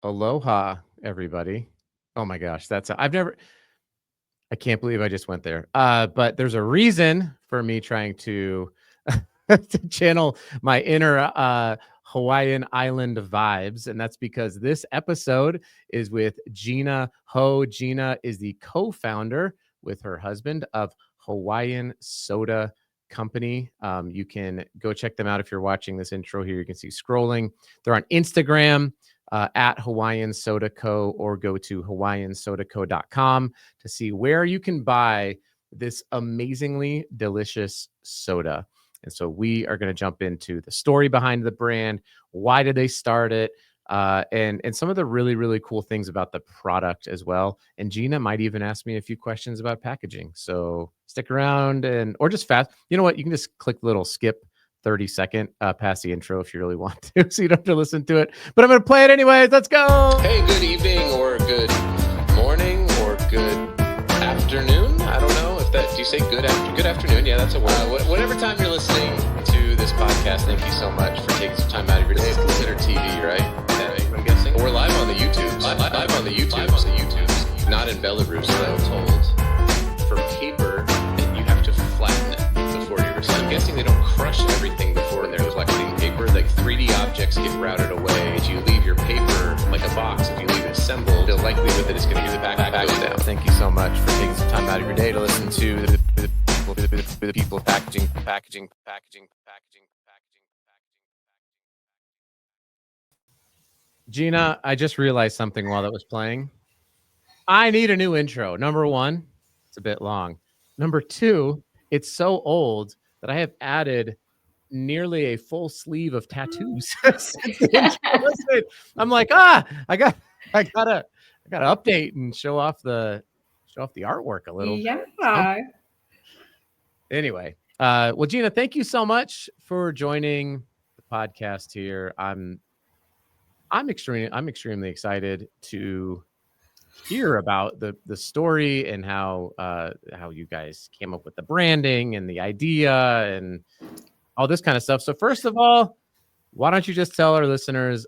Aloha, everybody. Oh my gosh, I can't believe I just went there. But there's a reason for me trying to to channel my inner Hawaiian island vibes, and that's because this episode is with Gina Ho. Gina is the co-founder with her husband of Hawaiian Soda Company. You can go check them out if you're watching this intro here. You can see scrolling. They're on Instagram at Hawaiian Soda Co. or go to hawaiiansodaco.com to see where you can buy this amazingly delicious soda. And so we are going to jump into the story behind the brand. Why did they start it? And some of the really, really cool things about the product as well. And Gina might even ask me a few questions about packaging. So stick around or just fast. You know what? You can just click the little skip 30-second past the intro if you really want to, so you don't have to listen to it. But I'm going to play it anyways. Let's go. Hey, good evening or good morning or good afternoon. I don't know if that, do you say good afternoon? Yeah, that's a word. Whatever time you're listening to this podcast, thank you so much for taking some time out of your day. It's considered TV, right? I'm guessing. We're live on the YouTube. Live on the YouTube. Not in Belarus, I'm told. For paper, you have to flatten it before you receive. I'm guessing they don't crush everything before they're collecting paper. Like 3D objects get routed away. If you leave your paper like a box, if you leave it assembled, the likelihood that it's going to get back goes down. Thank you so much for taking some time out of your day to listen to the people of packaging. Gina, I just realized something while that was playing. I need a new intro. Number one, it's a bit long. Number two, it's so old that I have added nearly a full sleeve of tattoos. I'm like, I gotta update and show off the artwork a little. Yeah. Anyway, well, Gina, thank you so much for joining the podcast here. I'm extremely excited to hear about the story and how you guys came up with the branding and the idea and all this kind of stuff. So first of all, why don't you just tell our listeners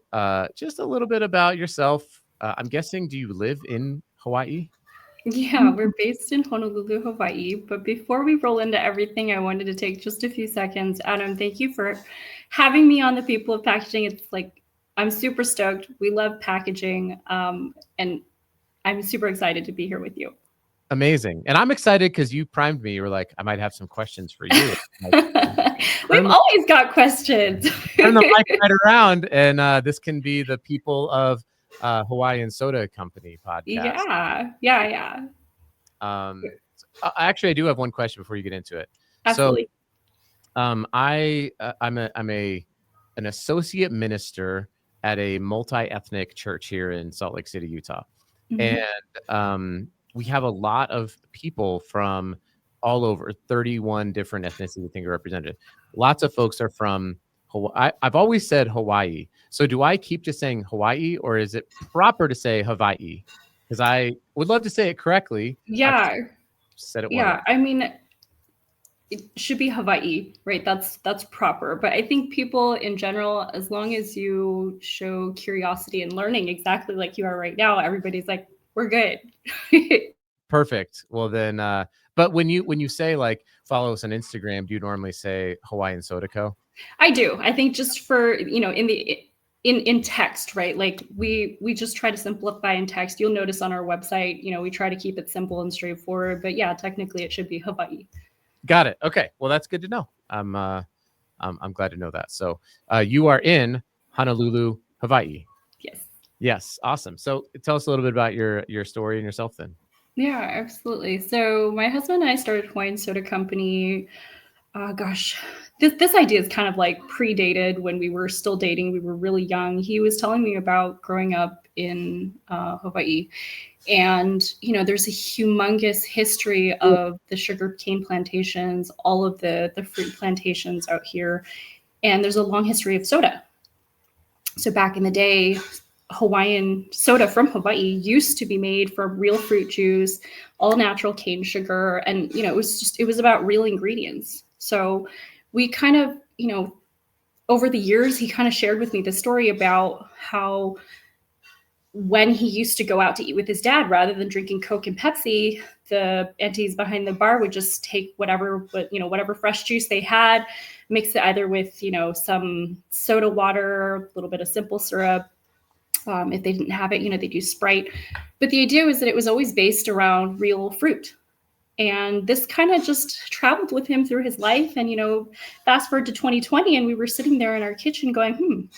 just a little bit about yourself? I'm guessing, do you live in Hawaii? Yeah, we're based in Honolulu, Hawaii. But before we roll into everything, I wanted to take just a few seconds. Adam, thank you for having me on the People of Packaging. It's like, I'm super stoked. We love packaging. And I'm super excited to be here with you. Amazing. And I'm excited because you primed me. You were like, I might have some questions for you. We've always got questions. Turn the mic right around, and this can be the People of Hawaiian Soda Company podcast. Yeah. Actually, I do have one question before you get into it. Absolutely. So, I'm an associate minister at a multi-ethnic church here in Salt Lake City, Utah, and we have a lot of people from all over, 31 different ethnicities I think are represented. Lots of folks are from Hawaii. I've always said Hawaii. So do I keep just saying Hawaii, or is it proper to say Hawaii? Because I would love to say it correctly. Yeah. Said it. Yeah. I mean, it should be Hawaii, right? That's proper. But I think people in general, as long as you show curiosity and learning exactly like you are right now, everybody's like, we're good. Perfect. Well then, but when you say like follow us on Instagram, do you normally say Hawaiian Soda Co? I do. I think just for, in text, right? Like we just try to simplify in text. You'll notice on our website, we try to keep it simple and straightforward, but yeah, technically it should be Hawaii. Got it. Okay. Well, that's good to know. I'm glad to know that. So you are in Honolulu, Hawaii. Yes. Awesome. So tell us a little bit about your story and yourself then. Yeah, absolutely. So my husband and I started Hawaiian Soda Company. This idea is kind of like predated when we were still dating. We were really young. He was telling me about growing up in Hawaii. And, there's a humongous history of the sugar cane plantations, all of the fruit plantations out here. And there's a long history of soda. So back in the day, Hawaiian soda from Hawaii used to be made from real fruit juice, all natural cane sugar. And, it was about real ingredients. So we kind of, over the years, he kind of shared with me the story about how when he used to go out to eat with his dad, rather than drinking Coke and Pepsi, the aunties behind the bar would just take whatever fresh juice they had, mix it either with, some soda water, a little bit of simple syrup. If they didn't have it, they'd use Sprite. But the idea was that it was always based around real fruit. And this kind of just traveled with him through his life. And, fast forward to 2020, and we were sitting there in our kitchen going,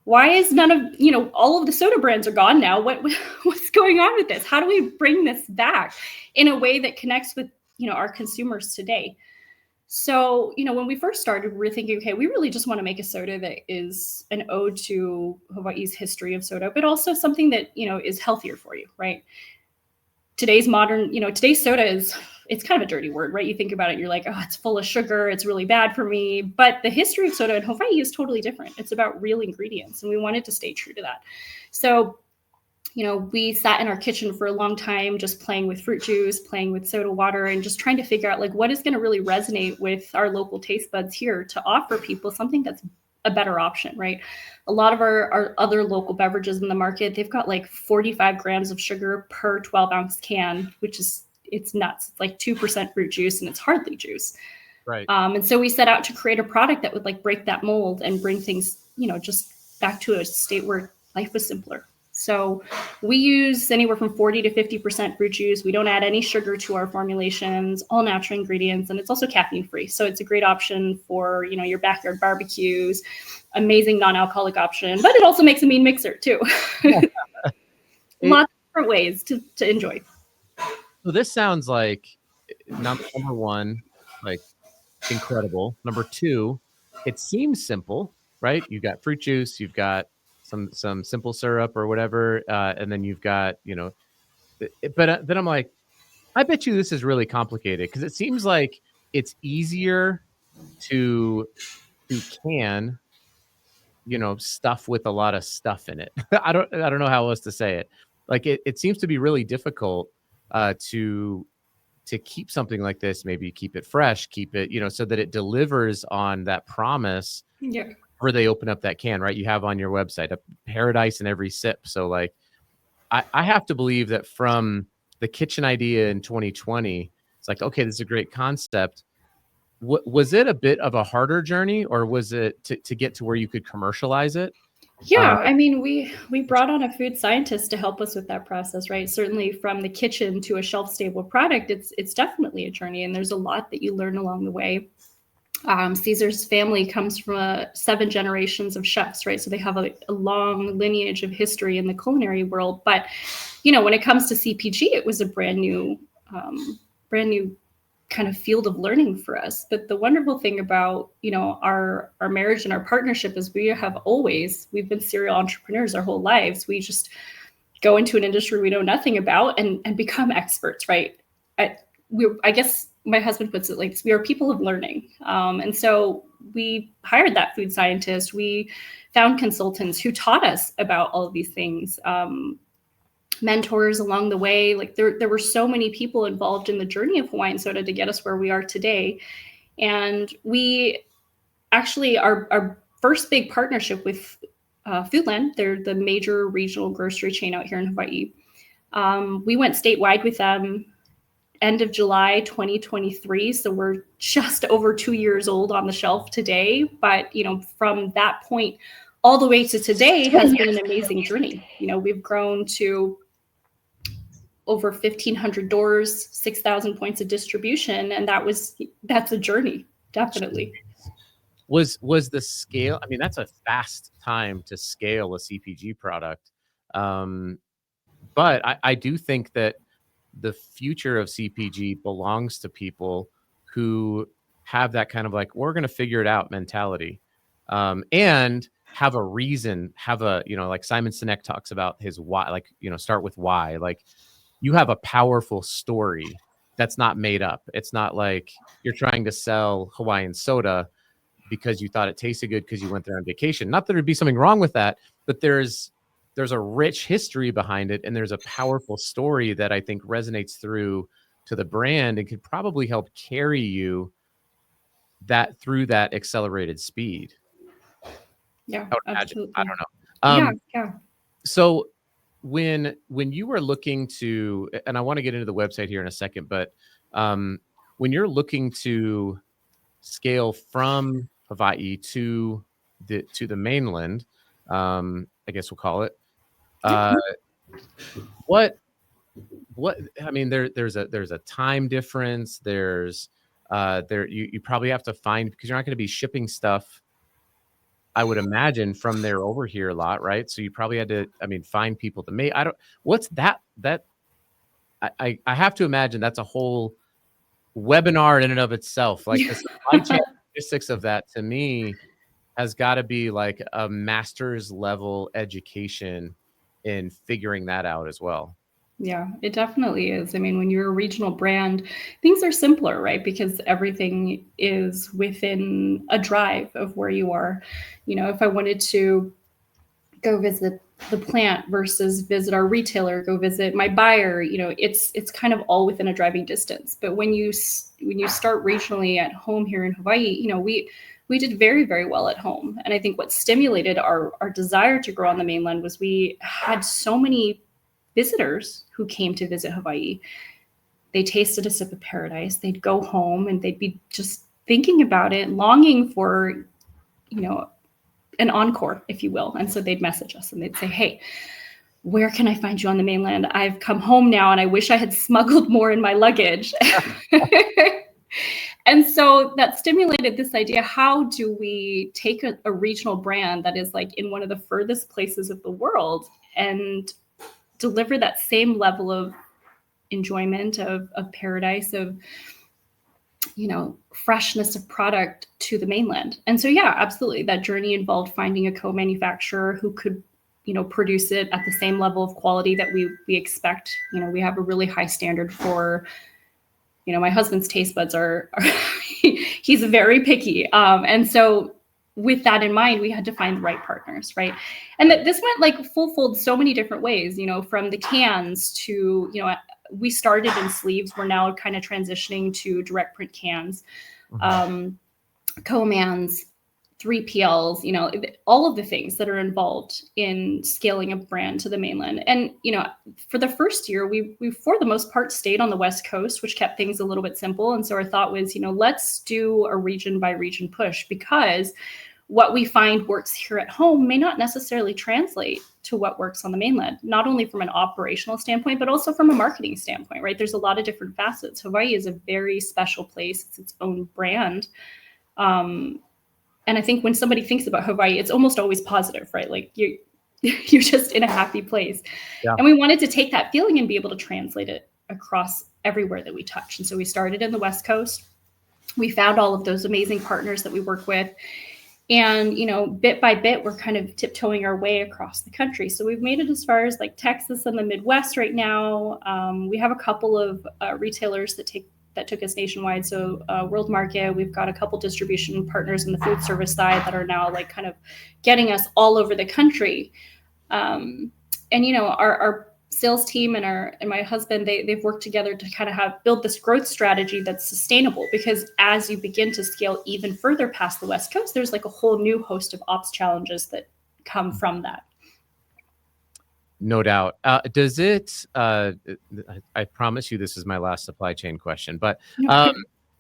why is none of, all of the soda brands are gone now? What's going on with this? How do we bring this back in a way that connects with, our consumers today? So, when we first started, we were thinking, okay, we really just want to make a soda that is an ode to Hawaii's history of soda, but also something that, is healthier for you, right? Today's soda it's kind of a dirty word, right? You think about it, you're like, oh, it's full of sugar, it's really bad for me. But the history of soda in Hawaii is totally different. It's about real ingredients, and we wanted to stay true to that. So, we sat in our kitchen for a long time, just playing with fruit juice, playing with soda water, and just trying to figure out what is going to really resonate with our local taste buds here to offer people something that's a better option, right? A lot of our other local beverages in the market, they've got 45 grams of sugar per 12-ounce can, which is, it's nuts. It's 2% fruit juice, and it's hardly juice. Right. And so we set out to create a product that would break that mold and bring things, just back to a state where life was simpler. So we use anywhere from 40 to 50% fruit juice. We don't add any sugar to our formulations, all natural ingredients, and it's also caffeine free. So it's a great option for, your backyard barbecues, amazing non-alcoholic option, but it also makes a mean mixer too. Lots of different ways to enjoy. So this sounds like number one, incredible. Number two, it seems simple, right? You've got fruit juice, you've got some simple syrup or whatever, and then you've got, but then I'm like, I bet you this is really complicated, because it seems like it's easier to can, stuff with a lot of stuff in it. I don't know how else to say it. It seems to be really difficult to keep something like this, maybe keep it fresh, keep it, so that it delivers on that promise. Yeah. Where they open up that can, right? You have on your website a paradise in every sip. So I have to believe that from the kitchen idea in 2020, it's okay, this is a great concept. Was it a bit of a harder journey, or was it to get to where you could commercialize it? Yeah, we brought on a food scientist to help us with that process, right? Certainly from the kitchen to a shelf-stable product, it's definitely a journey, and there's a lot that you learn along the way. Caesar's family comes from 7 generations of chefs, right? So they have a long lineage of history in the culinary world. But, when it comes to CPG, it was a brand new kind of field of learning for us. But the wonderful thing about, our marriage and our partnership is we've been serial entrepreneurs our whole lives. We just go into an industry we know nothing about and become experts, right? I guess my husband puts it we are people of learning. And so we hired that food scientist. We found consultants who taught us about all of these things, mentors along the way. There were so many people involved in the journey of Hawaiian soda to get us where we are today. And we actually, our first big partnership with Foodland, they're the major regional grocery chain out here in Hawaii. We went statewide with them end of July 2023. So we're just over 2 years old on the shelf today. But, from that point all the way to today has been an amazing journey. We've grown to over 1,500 doors, 6,000 points of distribution. And that's a journey, definitely. Was the scale, that's a fast time to scale a CPG product. But I do think that the future of CPG belongs to people who have that kind of we're going to figure it out mentality, and have a reason, like Simon Sinek talks about his why, start with why. You have a powerful story that's not made up. It's not like you're trying to sell Hawaiian soda because you thought it tasted good because you went there on vacation. Not that there'd be something wrong with that, but there's a rich history behind it, and there's a powerful story that I think resonates through to the brand and could probably help carry you through that accelerated speed. Yeah, I would imagine. absolutely. I don't know. Yeah. So when you were looking to, and I want to get into the website here in a second, but when you're looking to scale from Hawaii to the mainland, I guess we'll call it. What I mean, there's a time difference. There's you probably have to find, because you're not going to be shipping stuff, I would imagine, from there over here a lot, right? So you probably had to, I mean, find people to make. What's that? I have to imagine that's a whole webinar in and of itself. Like the supply chain logistics of that, to me, has got to be like a master's level education in figuring that out as well. Yeah, it definitely is. I mean, when you're a regional brand, things are simpler, right? Because everything is within a drive of where you are. You know, if I wanted to go visit the plant versus visit our retailer, go visit my buyer, you know, it's kind of all within a driving distance. But when you start regionally at home here in Hawaii, you know, we did very, very well at home. And I think what stimulated our desire to grow on the mainland was we had so many visitors who came to visit Hawaii. They tasted a sip of paradise. They'd go home and they'd be just thinking about it, longing for, you know, an encore, if you will. And so they'd message us and they'd say, hey, where can I find you on the mainland? I've come home now and I wish I had smuggled more in my luggage. And so that stimulated this idea, how do we take a regional brand that is like in one of the furthest places of the world and deliver that same level of enjoyment, of paradise, of, you know, freshness of product to the mainland. And so, yeah, absolutely. That journey involved finding a co-manufacturer who could, you know, produce it at the same level of quality that we expect. You know, we have a really high standard for, you know, my husband's taste buds are he's very picky. And so with that in mind, we had to find the right partners, right? And that this went like full fold so many different ways, you know, from the cans to, you know, we started in sleeves. We're now kind of transitioning to direct print cans, co-mans, 3PLs, you know, all of the things that are involved in scaling a brand to the mainland. And, you know, for the first year, we for the most part stayed on the West Coast, which kept things a little bit simple. And so our thought was, you know, let's do a region by region push, because what we find works here at home may not necessarily translate to what works on the mainland, not only from an operational standpoint, but also from a marketing standpoint, right? There's a lot of different facets. Hawaii is a very special place. It's its own brand. And I think when somebody thinks about Hawaii, it's almost always positive, right? Like you're just in a happy place. Yeah. And we wanted to take that feeling and be able to translate it across everywhere that we touch. And so we started in the West Coast. We found all of those amazing partners that we work with. And, you know, bit by bit, we're kind of tiptoeing our way across the country. So we've made it as far as like Texas and the Midwest right now. We have a couple of retailers that took us nationwide. So World Market, we've got a couple distribution partners in the food service side that are now like kind of getting us all over the country. And, you know, our sales team and my husband, they've worked together to kind of build this growth strategy that's sustainable, because as you begin to scale even further past the West Coast, there's like a whole new host of ops challenges that come from that. No doubt. Does it, I promise you this is my last supply chain question, but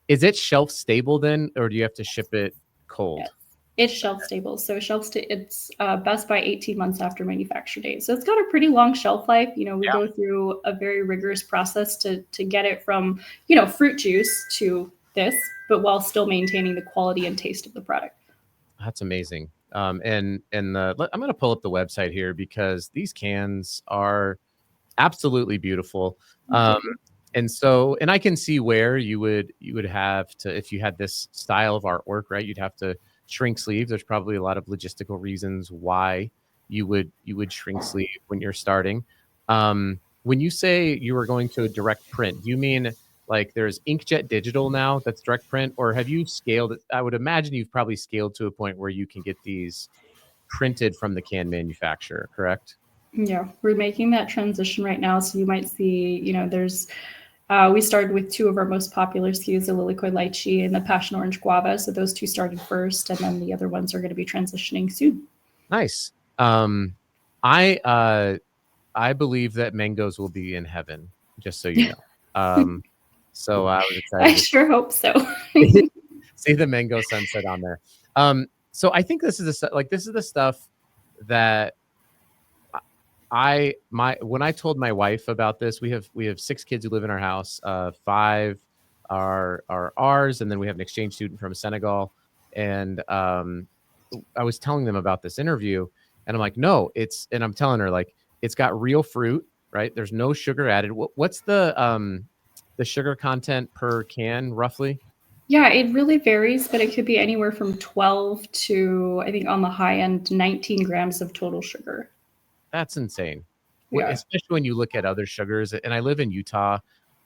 is it shelf stable then, or do you have to ship it cold? Yes. It's shelf stable. So it's best by 18 months after manufacture date. So it's got a pretty long shelf life. You know, we go through a very rigorous process to get it from, you know, fruit juice to this, but while still maintaining the quality and taste of the product. That's amazing. And I'm going to pull up the website here because these cans are absolutely beautiful. And so, and I can see where you would have to, if you had this style of artwork, right, you'd have to shrink sleeve. There's probably a lot of logistical reasons why you would shrink sleeve when you're starting. When you say you were going to a direct print, do you mean like there's inkjet digital now that's direct print, or have you scaled it? I would imagine you've probably scaled to a point where you can get these printed from the can manufacturer, correct? Yeah, we're making that transition right now. So you might see, you know, there's we started with two of our most popular SKUs, the Lilikoi Lychee and the Passion Orange Guava. So those two started first, and then the other ones are going to be transitioning soon. Nice. I believe that mangoes will be in heaven, just so you know. So I was I excited sure hope so. to see the mango sunset on there. So I think this is the stuff that when I told my wife about this, we have 6 kids who live in our house. 5 are ours, and then we have an exchange student from Senegal. And I was telling them about this interview, and I'm like, no, and I'm telling her, like, it's got real fruit, right? There's no sugar added. What's the sugar content per can roughly? Yeah, it really varies, but it could be anywhere from 12 to, I think on the high end, 19 grams of total sugar. That's insane. Yeah. Especially when you look at other sugars. And I live in Utah.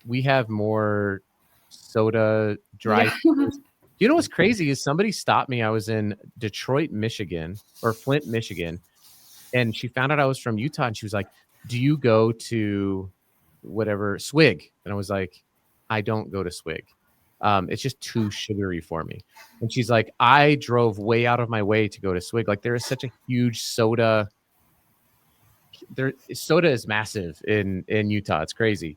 We have more soda, dry Yeah. sugars. You know what's crazy is somebody stopped me. I was in Detroit, Michigan, or Flint, Michigan, and she found out I was from Utah, and she was like, "Do you go to whatever Swig?" And I was like, "I don't go to Swig. It's just too sugary for me." And she's like, "I drove way out of my way to go to Swig. Like, there is such a huge soda. Soda is massive in Utah. It's crazy."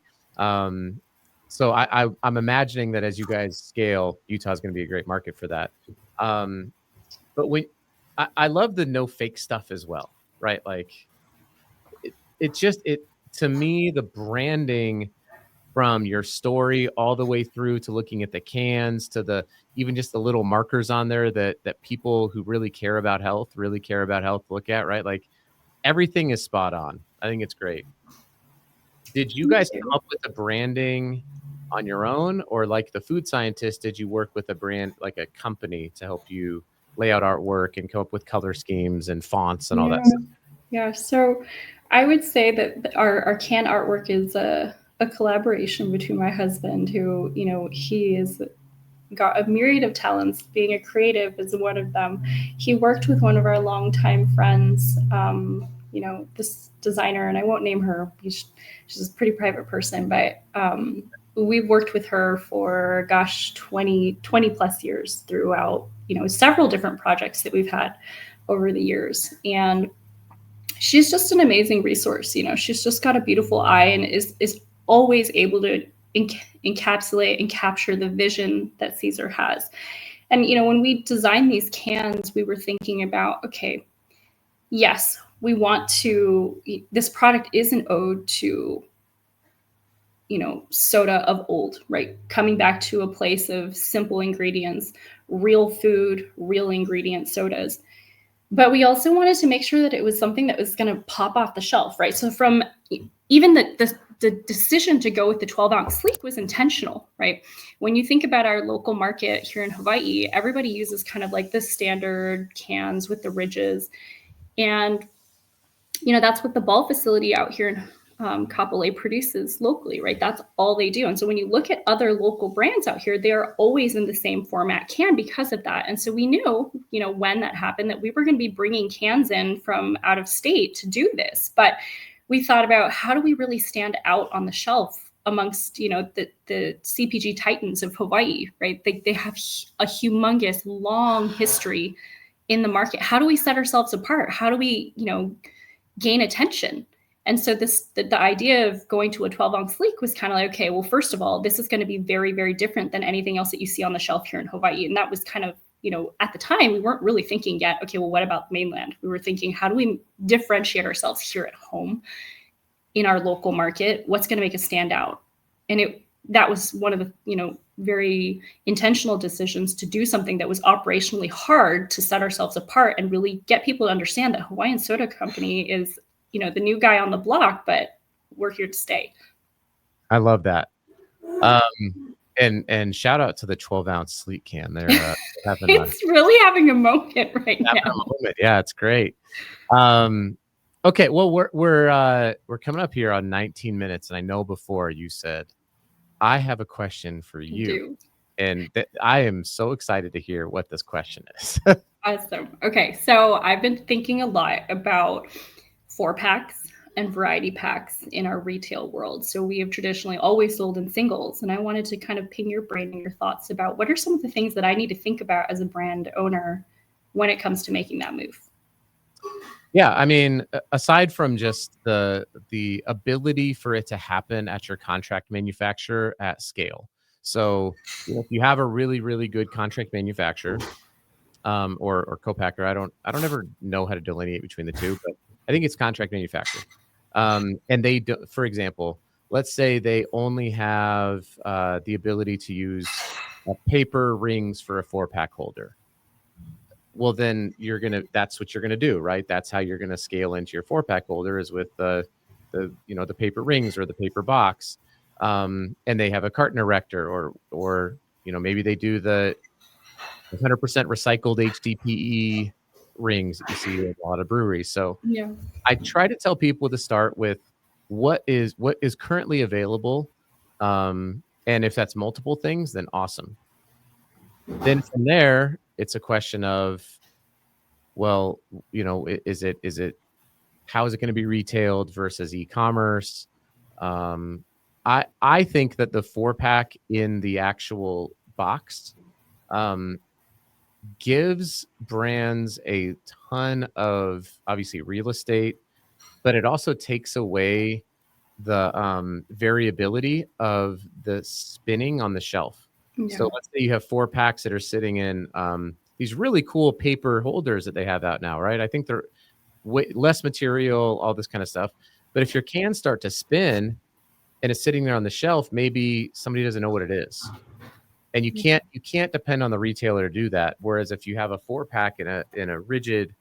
So I'm imagining that as you guys scale, Utah is going to be a great market for that. But I love the no fake stuff as well, right? Like to me, the branding from your story all the way through to looking at the cans to even just the little markers on there that people who really care about health look at, right? Like everything is spot on. I think it's great. Did you guys come up with the branding on your own, or like the food scientist, did you work with a brand, like a company, to help you lay out artwork and come up with color schemes and fonts and all that stuff? Yeah, so I would say that our can artwork is a collaboration between my husband, who, he is got a myriad of talents. Being a creative is one of them. He worked with one of our longtime friends, this designer, and I won't name her. She's a pretty private person, but we've worked with her for 20 plus years throughout, several different projects that we've had over the years. And she's just an amazing resource. She's just got a beautiful eye and is always able to encapsulate and capture the vision that Caesar has. And, when we designed these cans, we were thinking about, okay, yes, we want this product is an ode to, soda of old, right? Coming back to a place of simple ingredients, real food, real ingredient sodas. But we also wanted to make sure that it was something that was going to pop off the shelf, right? So from even the decision to go with the 12-ounce sleek was intentional, right? When you think about our local market here in Hawaii, everybody uses kind of like the standard cans with the ridges. And, that's what the Ball facility out here in Kapolei produces locally, right? That's all they do. And so when you look at other local brands out here, they're always in the same format can because of that. And so we knew, when that happened, that we were going to be bringing cans in from out of state to do this. But we thought about, how do we really stand out on the shelf amongst, the CPG titans of Hawaii, right? They have a humongous long history in the market. How do we set ourselves apart? How do we, gain attention? And so the idea of going to a 12-ounce sleek was kind of like, okay, well, first of all, this is going to be very, very different than anything else that you see on the shelf here in Hawaii. And that was kind of, at the time, we weren't really thinking yet, okay, well, what about mainland? We were thinking, how do we differentiate ourselves here at home in our local market? What's going to make us stand out? And that was one of the, very intentional decisions to do something that was operationally hard to set ourselves apart and really get people to understand that Hawaiian Soda Company is, the new guy on the block, but we're here to stay. I love that. And shout out to the 12-ounce sleek can. They're it's really having a moment right now. Yeah, it's great. Okay, well, we're coming up here on 19 minutes, and I know before you said I have a question for you, and I am so excited to hear what this question is. Awesome. Okay, so I've been thinking a lot about 4-packs and variety packs in our retail world. So we have traditionally always sold in singles, and I wanted to kind of ping your brain and your thoughts about what are some of the things that I need to think about as a brand owner when it comes to making that move. Yeah, I mean, aside from just the ability for it to happen at your contract manufacturer at scale. So, if you have a really, really good contract manufacturer, or co-packer, I don't ever know how to delineate between the two, but I think it's contract manufacturer. And they do, for example, let's say they only have the ability to use paper rings for a 4-pack holder. Well, then that's what you're gonna do, right? That's how you're gonna scale into your 4-pack holder, is with the paper rings or the paper box. And they have a carton erector, or maybe they do the 100% recycled HDPE rings that you see at a lot of breweries. So Yeah. I try to tell people to start with what is currently available. And if that's multiple things, then awesome. Then from there, it's a question of, well, is it how is it going to be retailed versus e-commerce? I think that the 4-pack in the actual box gives brands a ton of, obviously, real estate, but it also takes away the variability of the spinning on the shelf. Yeah. So let's say you have 4-packs that are sitting in these really cool paper holders that they have out now, right? I think they're way less material, all this kind of stuff. But if your cans start to spin and it's sitting there on the shelf, maybe somebody doesn't know what it is. And you can't depend on the retailer to do that. Whereas if you have a 4-pack in a rigid,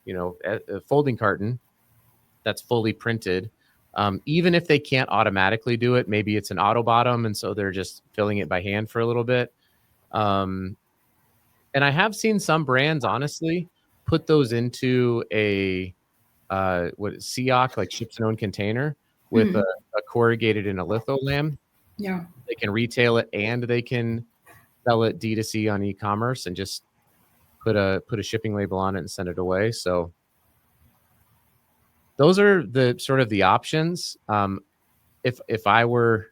a folding carton that's fully printed, even if they can't automatically do it, maybe it's an auto bottom, and so they're just filling it by hand for a little bit. And I have seen some brands honestly put those into a SEOC, like ships and own container, with a corrugated and a litho lam. Yeah. They can retail it and they can sell it D2C on e-commerce and just put a shipping label on it and send it away. So those are the sort of the options. If I were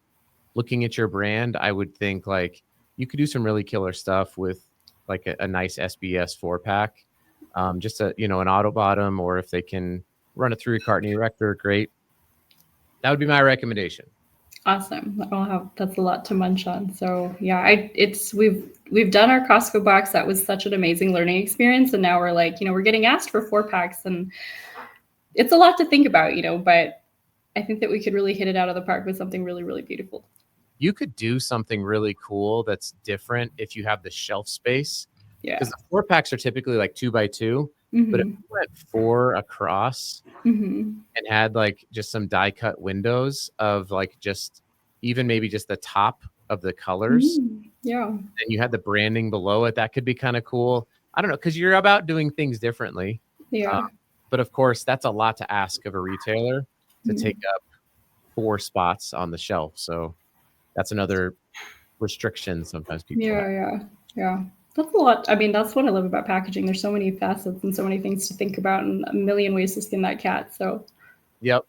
looking at your brand, I would think like you could do some really killer stuff with like a nice SBS 4-pack, just an auto bottom, or if they can run it through a carton erector, great. That would be my recommendation. Awesome. That's a lot to munch on. So yeah, we've done our Costco box. That was such an amazing learning experience. And now we're like, we're getting asked for 4-packs, and it's a lot to think about, but I think that we could really hit it out of the park with something really, really beautiful. You could do something really cool that's different if you have the shelf space. Yeah. Because the 4-packs are typically like 2x2, but if you went 4 across and had like just some die cut windows of like just even maybe just the top of the colors, yeah, and you had the branding below it, that could be kind of cool. I don't know, because you're about doing things differently. Yeah. But of course, that's a lot to ask of a retailer to take up 4 spots on the shelf. So that's another restriction sometimes people have. Yeah. That's a lot. I mean, that's what I love about packaging. There's so many facets and so many things to think about and a million ways to skin that cat. So Yep.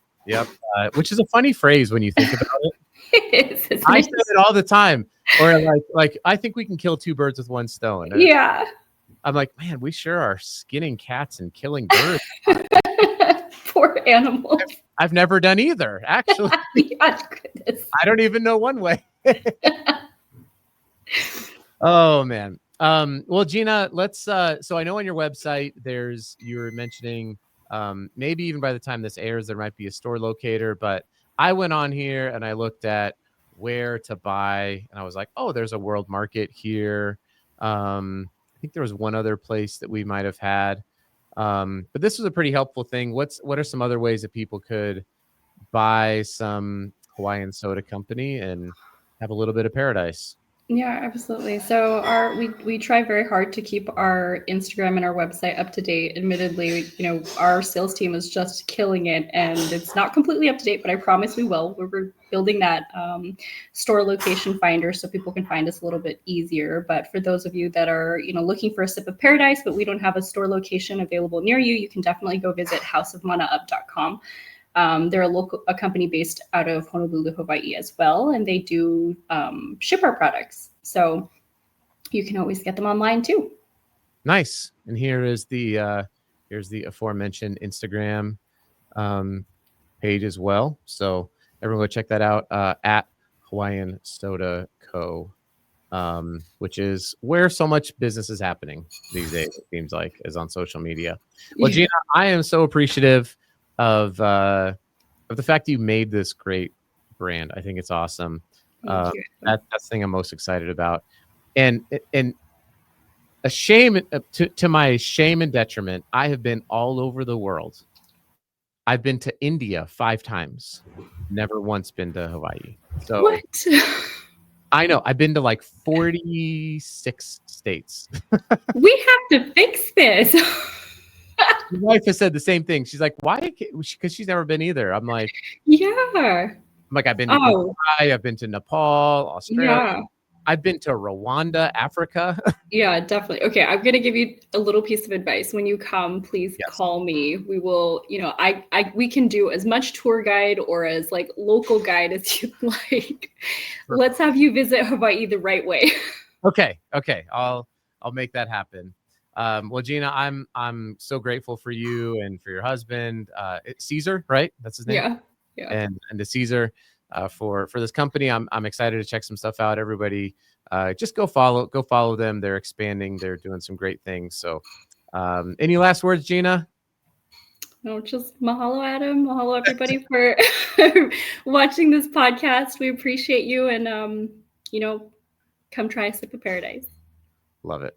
Which is a funny phrase when you think about it. it is. I say it all the time. Or like I think we can kill 2 birds with 1 stone. Yeah. I'm like, man, we sure are skinning cats and killing birds. Poor animals. I've never done either, actually. Yeah, goodness. I don't even know one way. Oh man. Well, Gina, let's so I know on your website you were mentioning maybe even by the time this airs there might be a store locator, but I went on here and I looked at where to buy and I was like, oh, there's a World Market here. I think there was one other place that we might have had. But this was a pretty helpful thing. What are some other ways that people could buy some Hawaiian Soda Company and have a little bit of paradise? Yeah, absolutely. So we try very hard to keep our Instagram and our website up to date. Admittedly, our sales team is just killing it, and it's not completely up to date, but I promise we will. We're building that store location finder so people can find us a little bit easier. But for those of you that are looking for a sip of paradise, but we don't have a store location available near you, you can definitely go visit houseofmanaup.com. They're a company based out of Honolulu, Hawaii as well, and they do ship our products. So you can always get them online too. Nice. And here is the Here's the aforementioned Instagram page as well. So everyone go check that out at Hawaiian Soda Co. Which is where so much business is happening these days, it seems like, is on social media. Well, Yeah. Gina, I am so appreciative of the fact that you made this great brand. I think it's awesome. Thank you. That's the thing I'm most excited about. And a shame, to my shame and detriment, I have been all over the world. I've been to India 5 times, never once been to Hawaii. So What? I know I've been to like 46 states. We have to fix this. My wife has said the same thing. She's like, why? Because she's never been either. I'm like, Yeah. I've been to Oh, Dubai, I've been to Nepal, Australia. yeah. I've been to Rwanda, Africa. Yeah, definitely. Okay, I'm gonna give you a little piece of advice. When you come, please Yes. call me. We will, we can do as much tour guide or as like local guide as you'd like. Sure. Let's have you visit Hawaii the right way. Okay. I'll make that happen. Well, Gina, I'm so grateful for you and for your husband, Caesar, right? That's his name. Yeah. And to Caesar for this company. I'm excited to check some stuff out. Everybody, just go follow them. They're expanding. They're doing some great things. So, any last words, Gina? No, just mahalo, Adam. Mahalo, everybody, for watching this podcast. We appreciate you, and come try a sip of paradise. Love it.